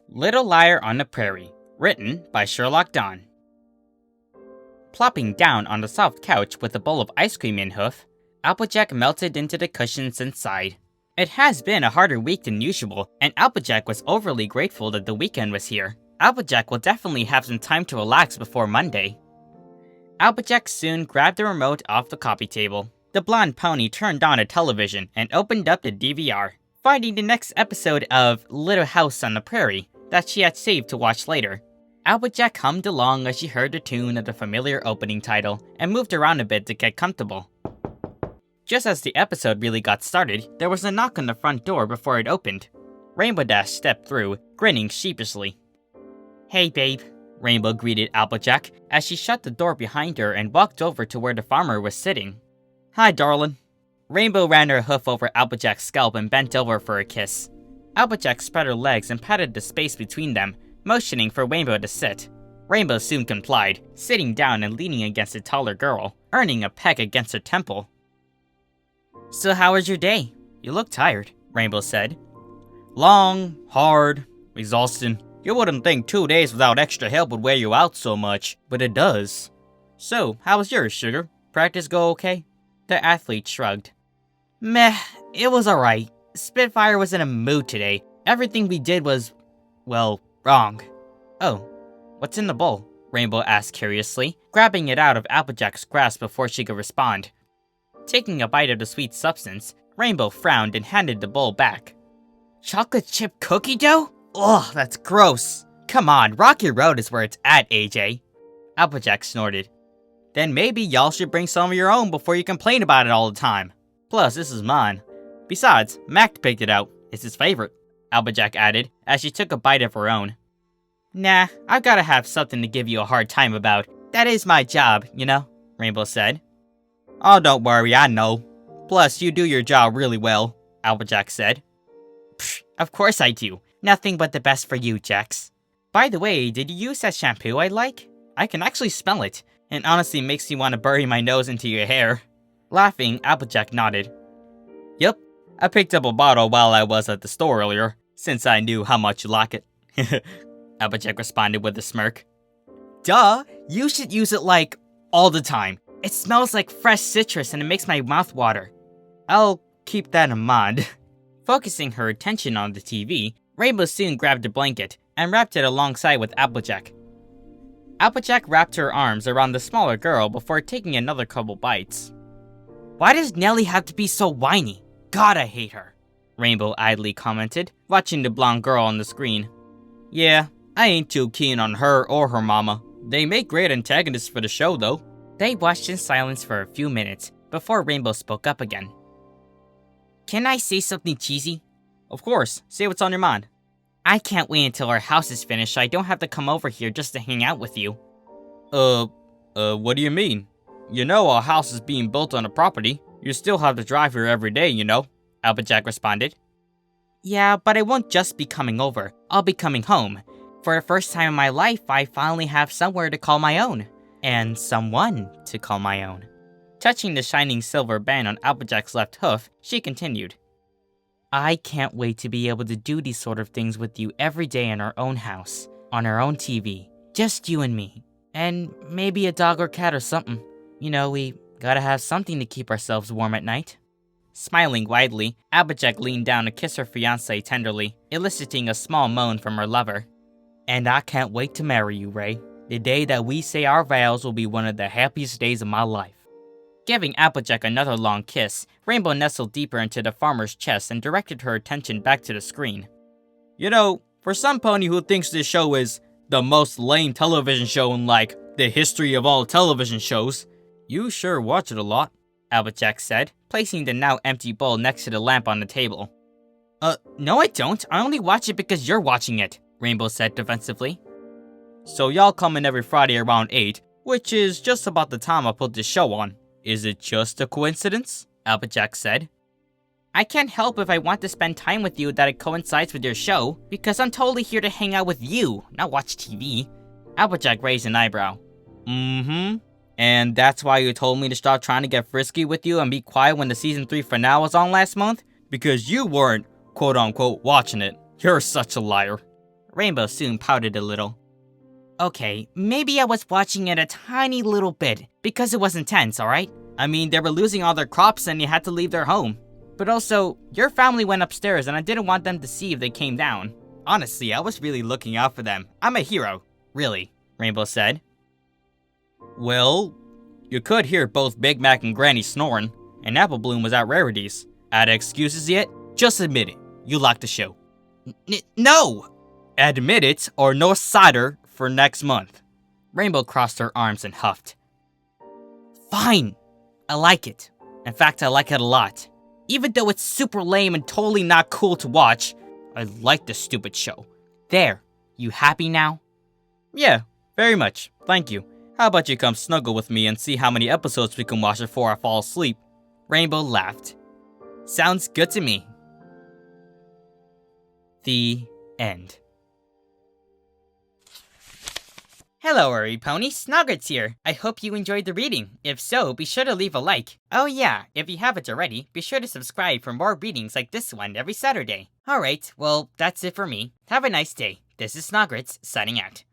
Little Liar on the Prairie, written by Sherlock-Dawn. Plopping down on the soft couch with a bowl of ice cream in hoof, Applejack melted into the cushions and sighed. It has been a harder week than usual, and Applejack was overly grateful that the weekend was here. Applejack will definitely have some time to relax before Monday. Applejack soon grabbed the remote off the coffee table. The blonde pony turned on a television and opened up the DVR, finding the next episode of Little House on the Prairie that she had saved to watch later. Applejack hummed along as she heard the tune of the familiar opening title and moved around a bit to get comfortable. Just as the episode really got started, there was a knock on the front door before it opened. Rainbow Dash stepped through, grinning sheepishly. "Hey babe," Rainbow greeted Applejack as she shut the door behind her and walked over to where the farmer was sitting. "Hi darling." Rainbow ran her hoof over Applejack's scalp and bent over for a kiss. Applejack spread her legs and patted the space between them, motioning for Rainbow to sit. Rainbow soon complied, sitting down and leaning against the taller girl, earning a peck against her temple. "So how was your day? You look tired," Rainbow said. "Long, hard, exhausting. You wouldn't think 2 days without extra help would wear you out so much, but it does. So, how was yours, sugar? Practice go okay?" The athlete shrugged. "Meh, it was alright. Spitfire was in a mood today. Everything we did was, well, wrong." "Oh, what's in the bowl?" Rainbow asked curiously, grabbing it out of Applejack's grasp before she could respond. Taking a bite of the sweet substance, Rainbow frowned and handed the bowl back. "Chocolate chip cookie dough? Ugh, that's gross. Come on, Rocky Road is where it's at, AJ." Applejack snorted. "Then maybe y'all should bring some of your own before you complain about it all the time. Plus, this is mine. Besides, Mac picked it out. It's his favorite," Applejack added as she took a bite of her own. "Nah, I've gotta have something to give you a hard time about. That is my job, you know," Rainbow said. "Oh, don't worry, I know. Plus, you do your job really well," Applejack said. "Pfft, of course I do. Nothing but the best for you, Jax. By the way, did you use that shampoo I like? I can actually smell it, and honestly makes me want to bury my nose into your hair." Laughing, Applejack nodded. "Yup, I picked up a bottle while I was at the store earlier, since I knew how much you like it." Applejack responded with a smirk. "Duh, you should use it like, all the time. It smells like fresh citrus and it makes my mouth water." "I'll keep that in mind." Focusing her attention on the TV, Rainbow soon grabbed a blanket and wrapped it alongside with Applejack. Applejack wrapped her arms around the smaller girl before taking another couple bites. "Why does Nellie have to be so whiny? God, I hate her," Rainbow idly commented, watching the blonde girl on the screen. "Yeah, I ain't too keen on her or her mama. They make great antagonists for the show, though." They watched in silence for a few minutes before Rainbow spoke up again. "Can I say something cheesy?" "Of course, say what's on your mind." "I can't wait until our house is finished so I don't have to come over here just to hang out with you." What do you mean? You know our house is being built on the property. You still have to drive here every day, you know," Applejack responded. "Yeah, but I won't just be coming over. I'll be coming home. For the first time in my life, I finally have somewhere to call my own. And someone to call my own." Touching the shining silver band on Applejack's left hoof, she continued. "I can't wait to be able to do these sort of things with you every day in our own house, on our own TV. Just you and me. And maybe a dog or cat or something. You know, we gotta have something to keep ourselves warm at night." Smiling widely, Applejack leaned down to kiss her fiancé tenderly, eliciting a small moan from her lover. "And I can't wait to marry you, Ray. The day that we say our vows will be one of the happiest days of my life." Giving Applejack another long kiss, Rainbow nestled deeper into the farmer's chest and directed her attention back to the screen. "You know, for some pony who thinks this show is the most lame television show in, like, the history of all television shows, you sure watch it a lot," Applejack said, placing the now empty bowl next to the lamp on the table. No I don't. I only watch it because you're watching it," Rainbow said defensively. "So y'all come in every Friday around 8, which is just about the time I put this show on. Is it just a coincidence?" Applejack said. "I can't help if I want to spend time with you that it coincides with your show, because I'm totally here to hang out with you, not watch TV." Applejack raised an eyebrow. And that's why you told me to stop trying to get frisky with you and be quiet when the season 3 finale was on last month? Because you weren't, quote-unquote, watching it. You're such a liar. Rainbow soon pouted a little. Okay, maybe I was watching it a tiny little bit, because it was intense, alright? I mean, they were losing all their crops and they had to leave their home. But also, your family went upstairs and I didn't want them to see if they came down. Honestly, I was really looking out for them. I'm a hero. Really, Rainbow said. Well, you could hear both Big Mac and Granny snoring, and Apple Bloom was at Rarities. Add excuses yet? Just admit it. You like the show. No! Admit it, or no cider for next month. Rainbow crossed her arms and huffed. Fine. I like it. In fact, I like it a lot. Even though it's super lame and totally not cool to watch, I like this stupid show. There. You happy now? Yeah, very much. Thank you. How about you come snuggle with me and see how many episodes we can watch before I fall asleep? Rainbow laughed. Sounds good to me. The end. Hello, Urry Pony, Snogwritts here. I hope you enjoyed the reading. If so, be sure to leave a like. Oh yeah, if you haven't already, be sure to subscribe for more readings like this one every Saturday. Alright, well, that's it for me. Have a nice day. This is Snogwritts, signing out.